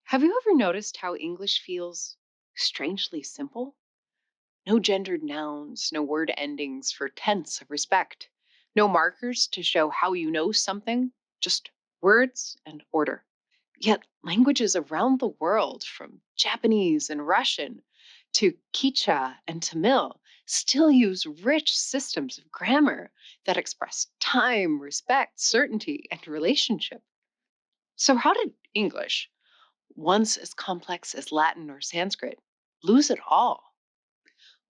Have you ever noticed how English feels strangely simple? No gendered nouns, no word endings for tense of respect, no markers to show how you know something, just words and order. Yet languages around the world, from Japanese and Russian to Quechua and Tamil, still use rich systems of grammar that express time, respect, certainty, and relationship. So, how did English, once as complex as Latin or Sanskrit, lose it all?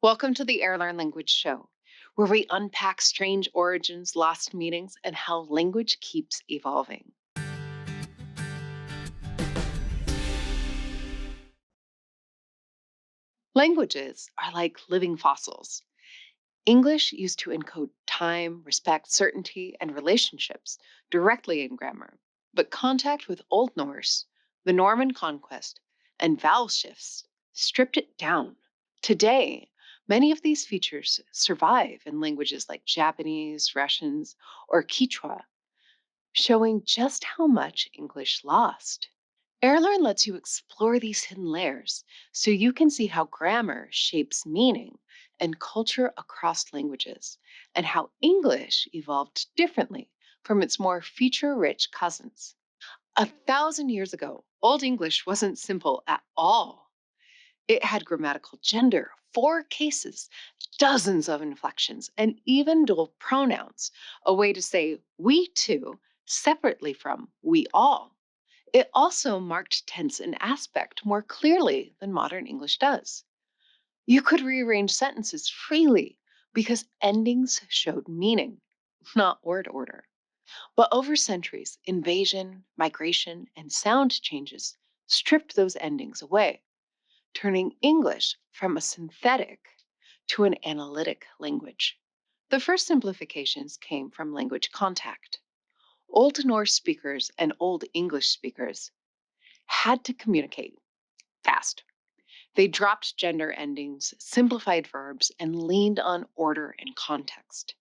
Welcome to the Airlearn Language Show, where we unpack strange origins, lost meanings, and how language keeps evolving. Languages are like living fossils. English used to encode time, respect, certainty, and relationships directly in grammar. But contact with Old Norse, the Norman conquest, and vowel shifts stripped it down. Today, many of these features survive in languages like Japanese, Russians, or Quechua, showing just how much English lost. Airlearn lets you explore these hidden layers so you can see how grammar shapes meaning and culture across languages, and how English evolved differently from its more feature rich cousins. 1,000 years ago, Old English wasn't simple at all. It had grammatical gender, four cases, dozens of inflections, and even dual pronouns, a way to say we too separately from we all. It also marked tense and aspect more clearly than modern English does. You could rearrange sentences freely because endings showed meaning, not word order. But over centuries, invasion, migration, and sound changes stripped those endings away, turning English from a synthetic to an analytic language. The first simplifications came from language contact. Old Norse speakers and Old English speakers had to communicate fast. They dropped gender endings, simplified verbs, and leaned on order and context.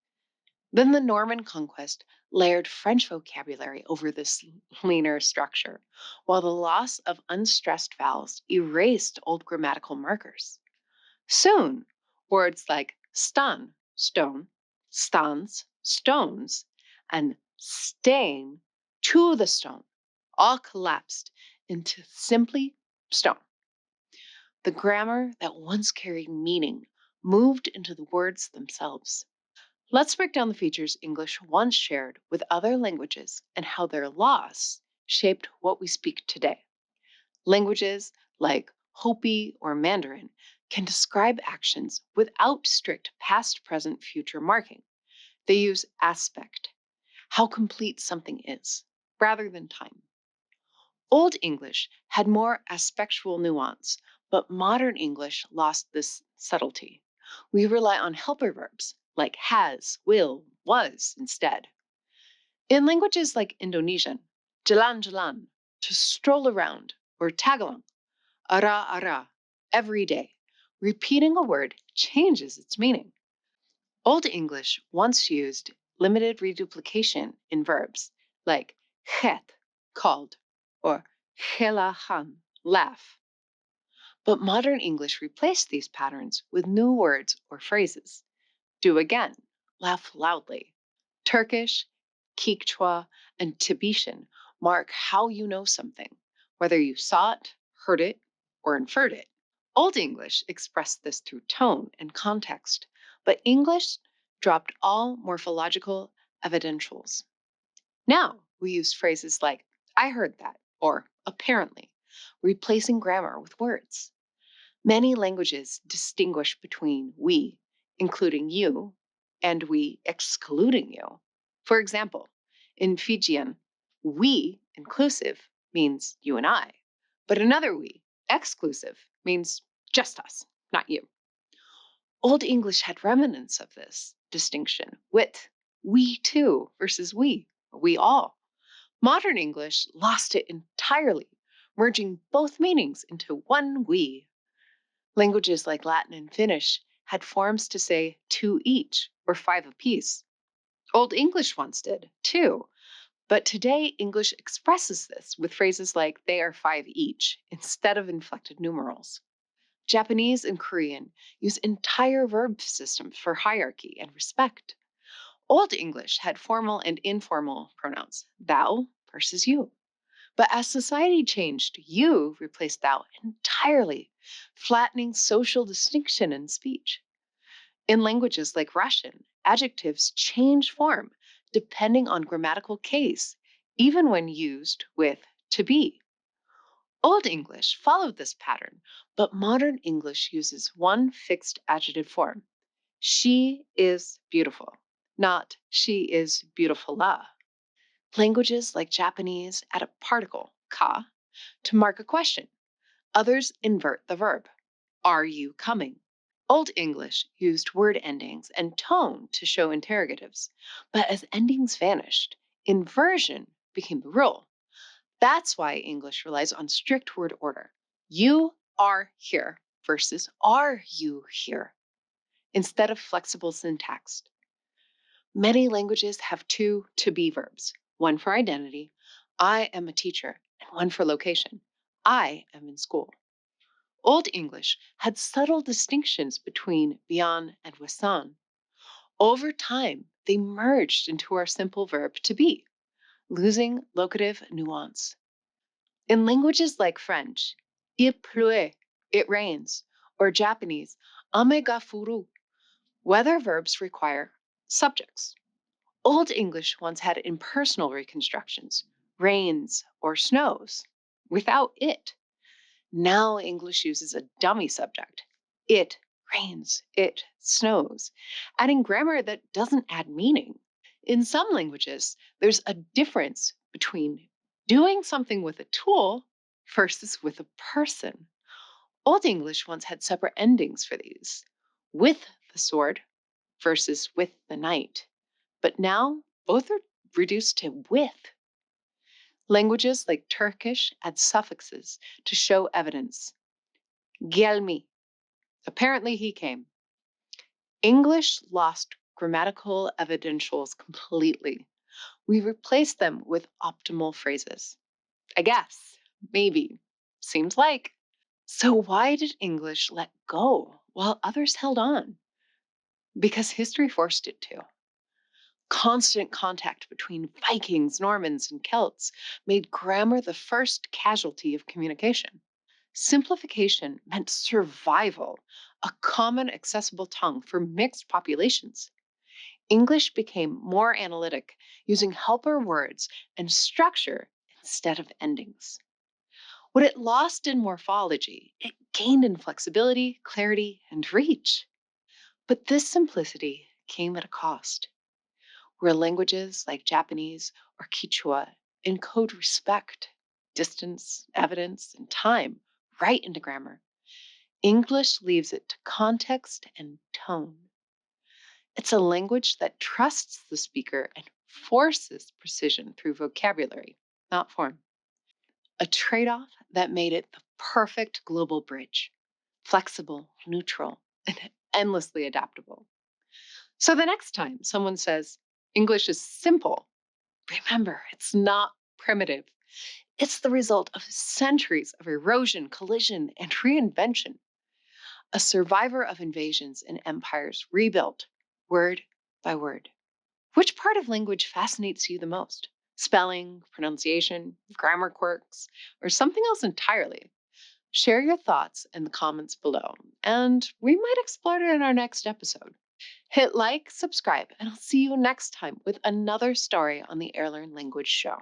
Then the Norman conquest layered French vocabulary over this leaner structure, while the loss of unstressed vowels erased old grammatical markers. Soon, words like stan, stone, stans, stones, and stain, to the stone, all collapsed into simply stone. The grammar that once carried meaning moved into the words themselves. Let's break down the features English once shared with other languages and how their loss shaped what we speak today. Languages like Hopi or Mandarin can describe actions without strict past, present, future marking. They use aspect, how complete something is, rather than time. Old English had more aspectual nuance, but modern English lost this subtlety. We rely on helper verbs like has, will, was instead. In languages like Indonesian, jalan-jalan, to stroll around, or Tagalog, ara-ara, every day, repeating a word changes its meaning. Old English once used limited reduplication in verbs like het, called, or gelahan, laugh. But modern English replaced these patterns with new words or phrases. Do again, laugh loudly. Turkish, Quechua, and Tibetan mark how you know something, whether you saw it, heard it, or inferred it. Old English expressed this through tone and context, but English dropped all morphological evidentials. Now we use phrases like, I heard that, or apparently, replacing grammar with words. Many languages distinguish between we, including you, and we, excluding you. For example, in Fijian, we, inclusive, means you and I, but another we, exclusive, means just us, not you. Old English had remnants of this distinction with we too versus we all. Modern English lost it entirely, merging both meanings into one we. Languages like Latin and Finnish had forms to say two each or five apiece. Old English once did, too, But today, English expresses this with phrases like they are five each instead of inflected numerals. Japanese and Korean use entire verb systems for hierarchy and respect. Old English had formal and informal pronouns, thou versus you. But as society changed, you replaced thou entirely, flattening social distinction in speech. In languages like Russian, adjectives change form depending on grammatical case, even when used with to be. Old English followed this pattern, but modern English uses one fixed adjective form. She is beautiful, not she is beautiful la. Languages like Japanese add a particle, ka, to mark a question. Others invert the verb. Are you coming? Old English used word endings and tone to show interrogatives, but as endings vanished, inversion became the rule. That's why English relies on strict word order. You are here versus are you here, instead of flexible syntax. Many languages have two to be verbs, one for identity, I am a teacher, and one for location, I am in school. Old English had subtle distinctions between bien and wasan. Over time, they merged into our simple verb to be, losing locative nuance. In languages like French, il pleut, it rains, or Japanese, ame ga furu, weather verbs require subjects. Old English once had impersonal reconstructions, rains or snows, without it. Now English uses a dummy subject. It rains, it snows, adding grammar that doesn't add meaning. In some languages, there's a difference between doing something with a tool versus with a person. Old English once had separate endings for these, with the sword versus with the knight. But now both are reduced to with. Languages like Turkish add suffixes to show evidence. Gelmi, apparently he came. English lost grammatical evidentials completely. We replaced them with optimal phrases. I guess, maybe, seems like. So why did English let go while others held on? Because history forced it to. Constant contact between Vikings, Normans, and Celts made grammar the first casualty of communication. Simplification meant survival, a common accessible tongue for mixed populations. English became more analytic, using helper words and structure instead of endings. What it lost in morphology, it gained in flexibility, clarity, and reach. But this simplicity came at a cost. Where languages like Japanese or Quechua encode respect, distance, evidence, and time right into grammar, English leaves it to context and tone. It's a language that trusts the speaker and forces precision through vocabulary, not form. A trade-off that made it the perfect global bridge, flexible, neutral, and endlessly adaptable. So the next time someone says, English is simple, remember, it's not primitive. It's the result of centuries of erosion, collision, and reinvention. A survivor of invasions and empires rebuilt word by word. Which part of language fascinates you the most? Spelling, pronunciation, grammar quirks, or something else entirely? Share your thoughts in the comments below, and we might explore it in our next episode. Hit like, subscribe, and I'll see you next time with another story on the Airlearn Language Show.